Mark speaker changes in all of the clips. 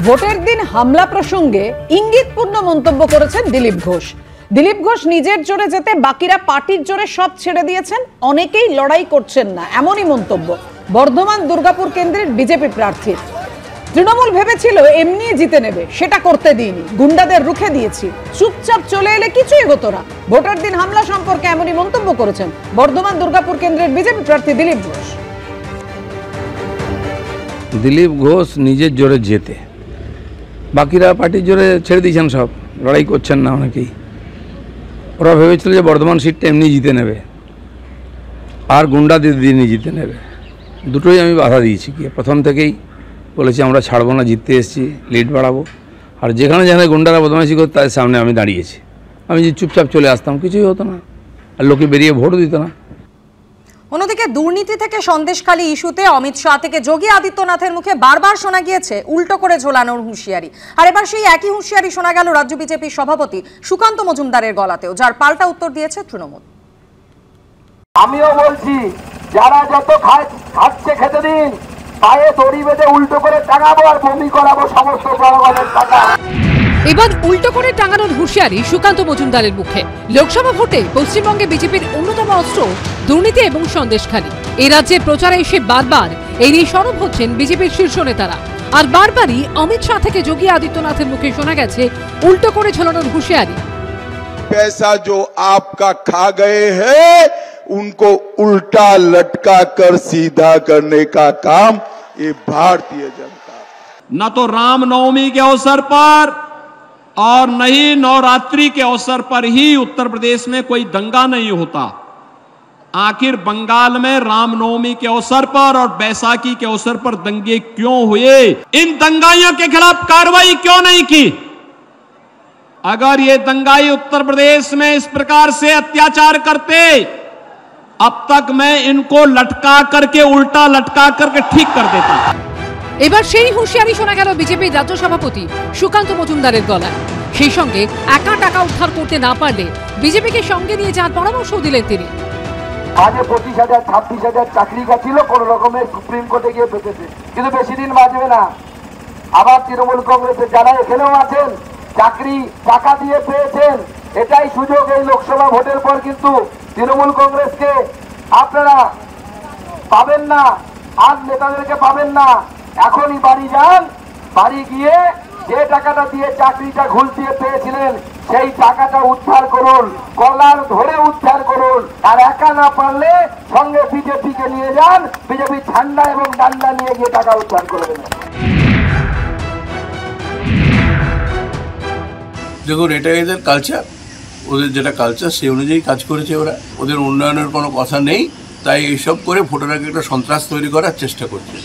Speaker 1: ভোটের দিন হামলা প্রসঙ্গে ইঙ্গিতপূর্ণ মন্তব্য করেছেন দিলীপ ঘোষ। দিলীপ ঘোষ নিজের জোরে যেতে বাকিরা পার্টির জোরে সব ছেড়ে দিয়েছেন, অনেকেই লড়াই করছেন না, এমনই মন্তব্য বর্ধমান দুর্গাপুর কেন্দ্রের বিজেপি প্রার্থী। তৃণমূল ভেবেছিল এমনি জিতে নেবে, সেটা করতে দিইনি, গুন্ডাদের রুখে দিয়েছি, চুপচাপ চলে এলে কিছুই হতো না। ভোটের দিন হামলা সম্পর্কে এমনই মন্তব্য করেছেন বর্ধমান দুর্গাপুর কেন্দ্রের বিজেপি প্রার্থী দিলীপ ঘোষ।
Speaker 2: দিলীপ ঘোষ নিজের জোরে যেতে, বাকিরা পার্টির জোরে ছেড়ে দিয়েছেন, সব লড়াই করছেন না অনেকেই। ওরা ভেবেছিল যে বর্ধমান সিটটা এমনি জিতে নেবে আর গুন্ডাদের দিয়ে জিতে নেবে। দুটোই আমি বাধা দিয়েছি, গিয়ে প্রথম থেকেই বলেছি আমরা ছাড়বো না, জিততে এসেছি, লিড বাড়াবো। আর যেখানে যেখানে গুন্ডারা বদমাইশি করতো তাদের সামনে আমি দাঁড়িয়েছি। আমি যে চুপচাপ চলে আসতাম, কিছুই হতো না, আর লোকে বেরিয়ে ভোটও দিত না।
Speaker 3: অন্যদিকে দুর্নীতি থেকে সন্দেশখালী ইস্যুতে অমিত শাহ থেকে যোগী আদিত্যনাথের মুখে বারবার শোনা গিয়েছে উল্টো করে ঝোলানোর হুঁশিয়ারি। আর এবার সেই একই হুঁশিয়ারি শোনা গেল রাজ্য বিজেপির সভাপতি সুকান্ত মজুমদারের গলাতেও, যার পাল্টা উত্তর দিয়েছে তৃণমূল।
Speaker 4: আমিও বলছি, যারা যত খাচ্ছে খেতে দিন, পায়ে দড়ি বেঁধে উল্টো করে টাঙাবো আর বমি করাবো সমস্ত জনগণের টাকা।
Speaker 5: এবার উল্টো করে টাঙানোর হুঁশিয়ারি সুকান্ত মজুমদারের মুখে। লোকসভা ভোটে পশ্চিমবঙ্গে বিজেপির অন্যতম অস্ত্র দুর্নীতি এবং সন্দেশখালী। এই রাজ্যে প্রচারে এসে বারবার এই নিয়ে সরব হচ্ছেন বিজেপির শীর্ষ নেতারা। আর বারবারই অমিত শাহ থেকে যোগী আদিত্যনাথের মুখে শোনা গেছে উল্টো করে ঝোলানোর হুঁশিয়ারি।
Speaker 6: पैसा जो आपका खा गए हैं उनको उल्टा लटका कर सीधा करने का काम ये भारतीय जनता।
Speaker 7: न तो रामनवमी के अवसर पर और न ही नवरात्रि के अवसर पर ही उत्तर प्रदेश में कोई दंगा नहीं होता। आखिर बंगाल में रामनवमी के अवसर पर और बैसाखी के अवसर पर दंगे क्यों हुए? इन दंगाइयों के खिलाफ कार्रवाई क्यों नहीं की? अगर ये दंगाई उत्तर प्रदेश में इस प्रकार से अत्याचार करते, अब तक मैं इनको लटका करके उल्टा लटका करके ठीक कर देता।
Speaker 5: এবার সেই হুঁশিয়ারি শোনা গেল বিজেপির রাজ্য সভাপতি সুকান্ত মজুমদারের গলায়। সেই সঙ্গে একা টাকা উদ্ধার করতে না পারলে বিজেপিকে সঙ্গে নিয়ে যাওয়ার পরামর্শ দিলেন তিনি।
Speaker 4: আগে 25,000 26,000 চাকরি গেছিল, কোন রকমের সুপ্রিম কোর্টে গিয়ে পেতেছে, কিন্তু বেশি দিন বাঁচবে না। আবার তৃণমূল কংগ্রেসের যারা এখানেও আছেন, চাকরি টাকা দিয়ে পেয়েছেন, এটাই সুযোগ। এই লোকসভা ভোটের পর কিন্তু তৃণমূল কংগ্রেসকে আপনারা পাবেন না, আর নেতাদেরকে পাবেন না। এখনই বাড়ি যান, বাড়ি গিয়ে যে টাকাটা দিয়ে চাকরিটা ঘুষ দিয়ে পেয়েছিলেন সেই টাকাটা উদ্ধার করুন, কলার ধরে উদ্ধার করুন। আর একা না পারলে সঙ্গে বিজেপিকে নিয়ে যান, বিজেপি ঠান্ডা এবং ডান্ডা নিয়ে গিয়ে টাকা উদ্ধার করে দেবেন।
Speaker 8: দেখুন, এটা এদের কালচার, ওদের যেটা কালচার সেই অনুযায়ী কাজ করেছে ওরা। ওদের উন্নয়নের কোনো কথা নেই, তাই এইসব করে ভোটের আগে একটা সন্ত্রাস তৈরি করার চেষ্টা করছে।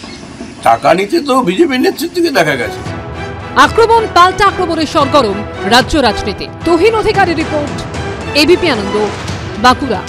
Speaker 8: টাকা নিতে তো বিজেপির নেতৃত্বকে দেখা গেছে।
Speaker 5: আক্রমণ পাল্টা আক্রমণের সরগরম রাজ্য রাজনীতি। তুহিন অধিকারী রিপোর্ট, এবিপি আনন্দ, বাঁকুড়া।